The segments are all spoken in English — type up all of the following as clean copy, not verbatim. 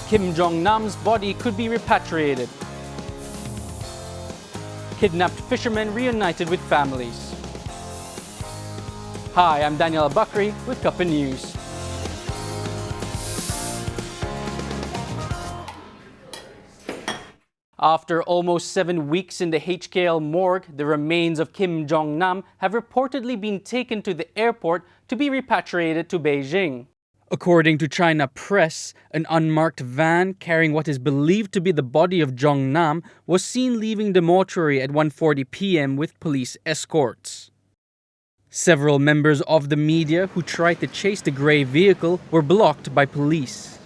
Kim Jong-nam's body could be repatriated. Kidnapped fishermen reunited with families. Hi, I'm Daniel Bakri with Kappa News. After almost 7 weeks in the HKL morgue, the remains of Kim Jong-nam have reportedly been taken to the airport to be repatriated to Beijing. According to China press, an unmarked van carrying what is believed to be the body of Jong-nam was seen leaving the mortuary at 1:40 p.m. with police escorts. Several members of the media who tried to chase the grey vehicle were blocked by police.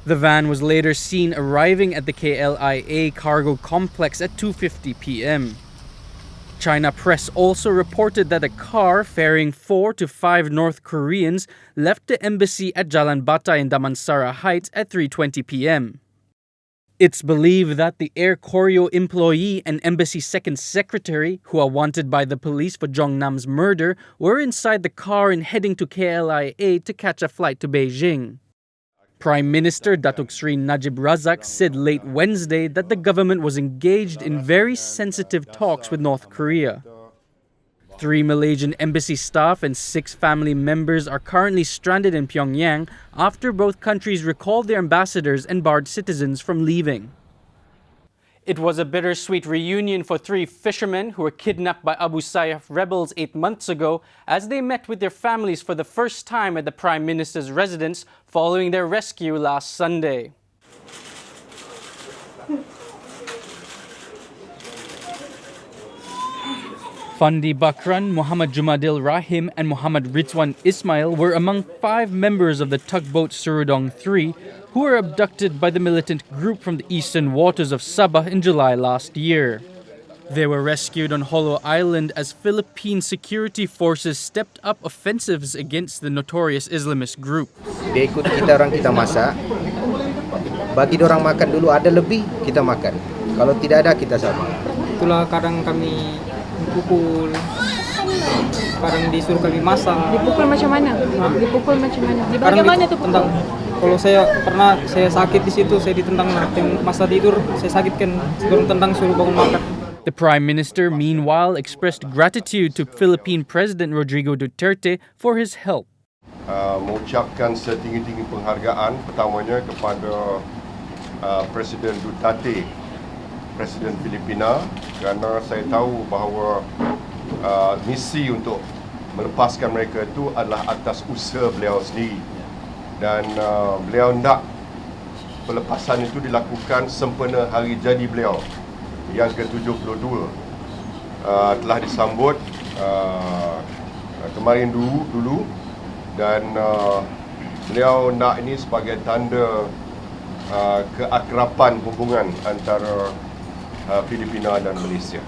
The van was later seen arriving at the KLIA cargo complex at 2:50 p.m. China press also reported that a car ferrying 4 to 5 North Koreans left the embassy at Jalan Bata in Damansara Heights at 3:20 p.m. It's believed that the Air Koryo employee and embassy second secretary, who are wanted by the police for Jongnam's murder, were inside the car and heading to KLIA to catch a flight to Beijing. Prime Minister Datuk Sri Najib Razak said late Wednesday that the government was engaged in very sensitive talks with North Korea. 3 Malaysian embassy staff and 6 family members are currently stranded in Pyongyang after both countries recalled their ambassadors and barred citizens from leaving. It was a bittersweet reunion for 3 fishermen who were kidnapped by Abu Sayyaf rebels 8 months ago as they met with their families for the first time at the Prime Minister's residence following their rescue last Sunday. Fandi Bakran, Muhammad Jumadil Rahim and Muhammad Rizwan Ismail were among 5 members of the tugboat Serudong 3 who were abducted by the militant group from the eastern waters of Sabah in July last year. They were rescued on Holo Island as Philippine security forces stepped up offensives against the notorious Islamist group. Dia ikut kita orang, kita masak. Bagi dorang makan dulu, ada lebih kita makan. Kalau tidak ada kita sama. Itulah kadang kami dipukul, kadang disuruh kami masak. Dipukul macam mana? Dipukul macam mana? Di bagian mana tu pukul? Kalau saya pernah sakit di situ, saya ditentang masa tidur, saya sakit kan, suruh tentang suruh bangun makan. The Prime Minister, meanwhile, expressed gratitude to Philippine President Rodrigo Duterte for his help. Mengucapkan setinggi-tinggi penghargaan pertamanya kepada Presiden Duterte, Presiden Filipina, kerana saya tahu bahawa misi untuk melepaskan mereka itu adalah atas usaha beliau sendiri. Dan beliau nak pelepasan itu dilakukan sempena hari jadi beliau yang ke-72. Telah disambut kemarin dulu dan beliau nak ini sebagai tanda keakraban hubungan antara Filipina dan Malaysia.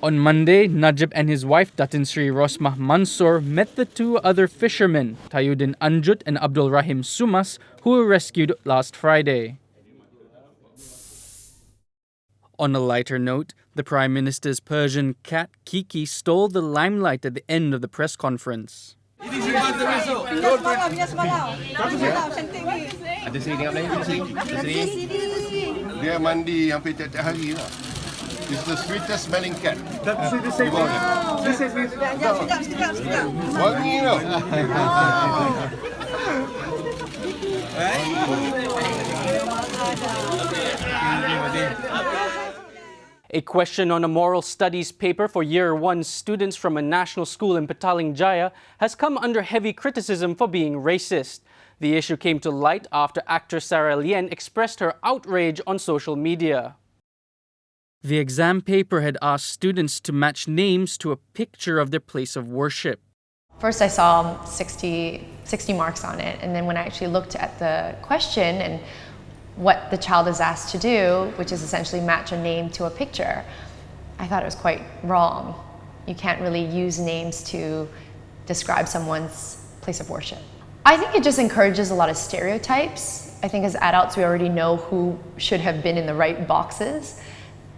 On Monday, Najib and his wife Datin Sri Rosmah Mansor met the 2 other fishermen, Tayuddin Anjut and Abdul Rahim Sumas, who were rescued last Friday. On a lighter note, the Prime Minister's Persian cat Kiki stole the limelight at the end of the press conference. Dia mandi hampir tiap-tiap hari lah. It's the sweetest smelling cat. Sedap. Wangi tau. A question on a moral studies paper for Year 1 students from a national school in Petaling Jaya has come under heavy criticism for being racist. The issue came to light after actress Sarah Lien expressed her outrage on social media. The exam paper had asked students to match names to a picture of their place of worship. First I saw 60 marks on it, and then when I actually looked at the question and what the child is asked to do, which is essentially match a name to a picture, I thought it was quite wrong. You can't really use names to describe someone's place of worship. I think it just encourages a lot of stereotypes. I think as adults we already know who should have been in the right boxes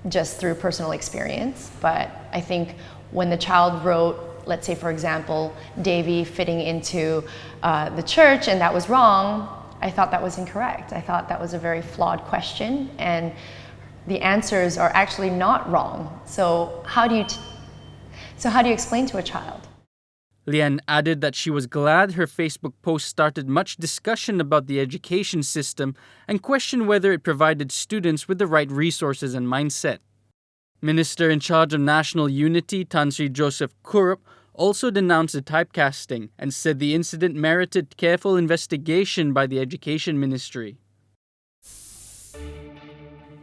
just through personal experience, but I think when the child wrote, let's say for example, Davy fitting into the church and that was wrong, I thought that was incorrect. I thought that was a very flawed question, and the answers are actually not wrong. So how do you explain to a child? Lian added that she was glad her Facebook post started much discussion about the education system and questioned whether it provided students with the right resources and mindset. Minister in charge of National Unity, Tan Sri Joseph Kurup, also denounced the typecasting and said the incident merited careful investigation by the Education Ministry.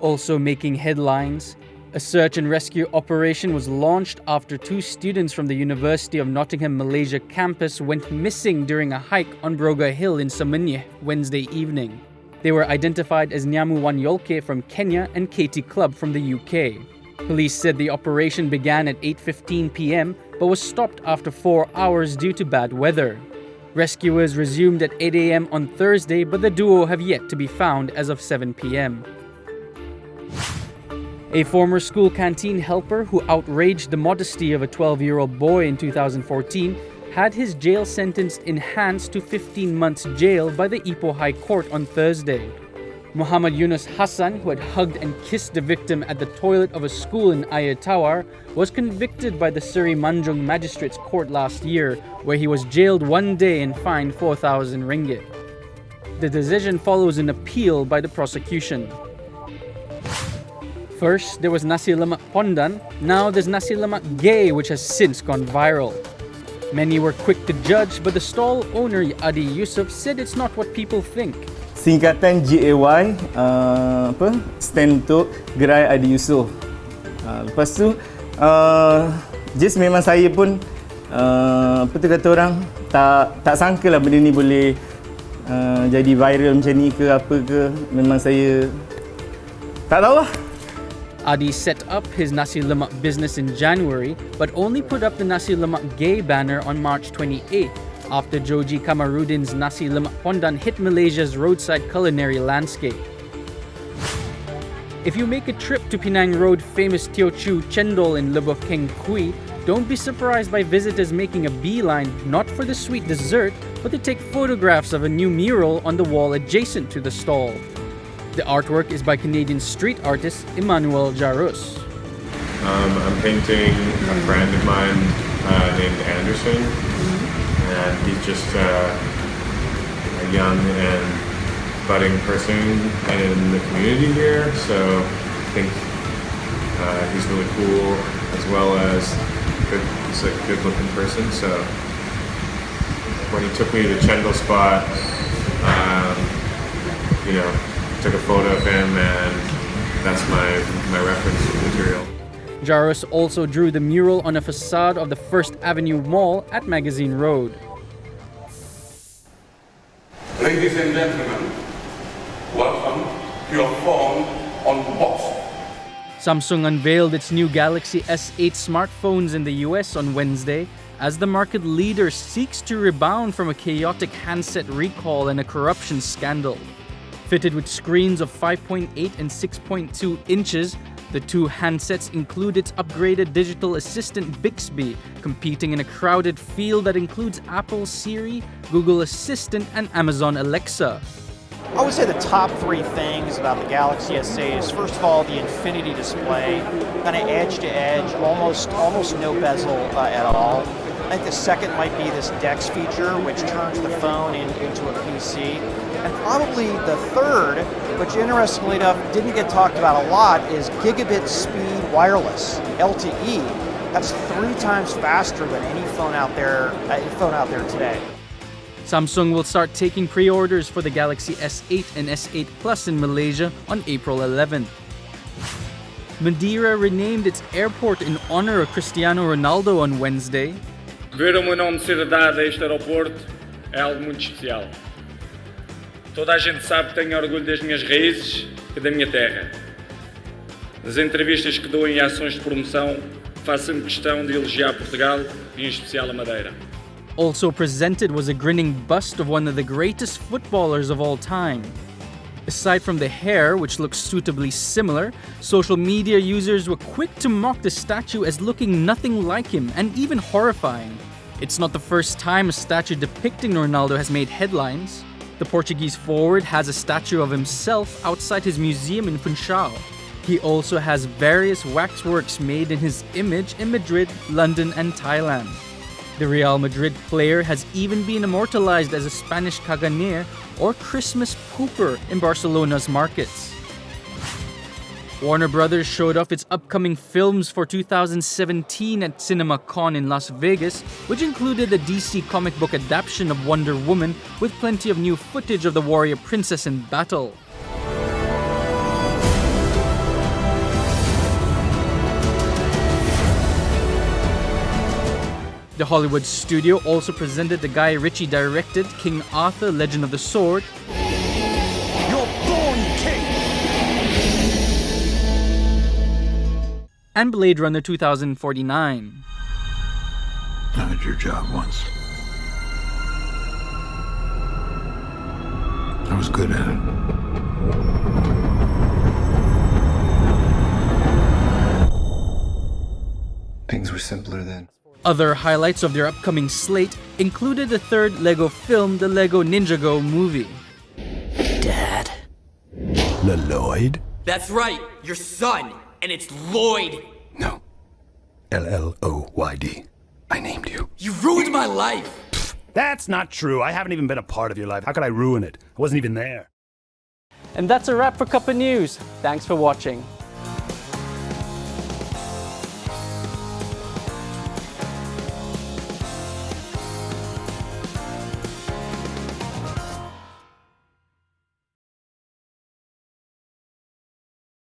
Also making headlines, a search and rescue operation was launched after 2 students from the University of Nottingham, Malaysia campus went missing during a hike on Broga Hill in Semenyih Wednesday evening. They were identified as Nyamu Wanyolke from Kenya and Katie Club from the UK. Police said the operation began at 8:15 p.m. but was stopped after 4 hours due to bad weather. Rescuers resumed at 8 a.m. on Thursday, but the duo have yet to be found as of 7 p.m. A former school canteen helper who outraged the modesty of a 12-year-old boy in 2014 had his jail sentence enhanced to 15 months jail by the Ipoh High Court on Thursday. Muhammad Yunus Hassan, who had hugged and kissed the victim at the toilet of a school in Ayer Tawar, was convicted by the Seri Manjung Magistrates Court last year, where he was jailed 1 day and fined 4,000 ringgit. The decision follows an appeal by the prosecution. First, there was nasi lemak pondan. Now there's nasi lemak gay, which has since gone viral. Many were quick to judge, but the stall owner Adi Yusuf said it's not what people think. Singkatan GAY, stand untuk Gerai Adi Yusof. Lepas tu, just memang saya pun, apa tu kata orang, tak sangka lah benda ni boleh jadi viral macam ni ke apa ke. Memang saya tak tahu lah. Adi set up his nasi lemak business in January, but only put up the nasi lemak gay banner on March 28th, after Joji Kamarudin's nasi lemak pondan hit Malaysia's roadside culinary landscape. If you make a trip to Penang Road famous Teochew cendol in Lubuk Keng Kui, don't be surprised by visitors making a beeline not for the sweet dessert, but to take photographs of a new mural on the wall adjacent to the stall. The artwork is by Canadian street artist Emmanuel Jarus. I'm painting a friend of mine named Anderson, and he's just a young and budding person in the community here, so I think he's really cool, as well as he's a good-looking person. So when he took me to the cendol spot, took a photo of him, and that's my reference material. Jarus also drew the mural on a facade of the First Avenue Mall at Magazine Road. Ladies and gentlemen, welcome to your phone on box. Samsung unveiled its new Galaxy S8 smartphones in the US on Wednesday, as the market leader seeks to rebound from a chaotic handset recall and a corruption scandal. Fitted with screens of 5.8 and 6.2 inches, the two handsets include its upgraded digital assistant Bixby, competing in a crowded field that includes Apple Siri, Google Assistant, and Amazon Alexa. I would say the top 3 things about the Galaxy S8 is, first of all, the infinity display, kind of edge to edge, almost no bezel at all. I think the second might be this DeX feature, which turns the phone into a PC. And probably the third, which interestingly enough didn't get talked about a lot, is gigabit speed wireless, LTE. That's 3 times faster than any phone out there today. Samsung will start taking pre-orders for the Galaxy S8 and S8 Plus in Malaysia on April 11th. Madeira renamed its airport in honor of Cristiano Ronaldo on Wednesday. Ver o meu nome ser dado a este aeroporto é algo muito especial. Toda a gente sabe que tenho orgulho das minhas raízes e da minha terra. Nas entrevistas que dou em ações de promoção, faço sempre questão de elogiar Portugal e em especial a Madeira. Also presented was a grinning bust of one of the greatest footballers of all time. Aside from the hair, which looks suitably similar, social media users were quick to mock the statue as looking nothing like him and even horrifying. It's not the first time a statue depicting Ronaldo has made headlines. The Portuguese forward has a statue of himself outside his museum in Funchal. He also has various waxworks made in his image in Madrid, London, and Thailand. The Real Madrid player has even been immortalized as a Spanish caganer or Christmas pooper in Barcelona's markets. Warner Brothers showed off its upcoming films for 2017 at CinemaCon in Las Vegas, which included a DC comic book adaptation of Wonder Woman with plenty of new footage of the warrior princess in battle. The Hollywood studio also presented the Guy Ritchie-directed King Arthur: Legend of the Sword, and Blade Runner 2049. I had your job once. I was good at it. Things were simpler then. Other highlights of their upcoming slate included the third LEGO film, the LEGO Ninjago movie. Dad. Lloyd? That's right, your son, and it's Lloyd. No. Lloyd. I named you. You ruined my life. That's not true. I haven't even been a part of your life. How could I ruin it? I wasn't even there. And that's a wrap for Cup of News. Thanks for watching.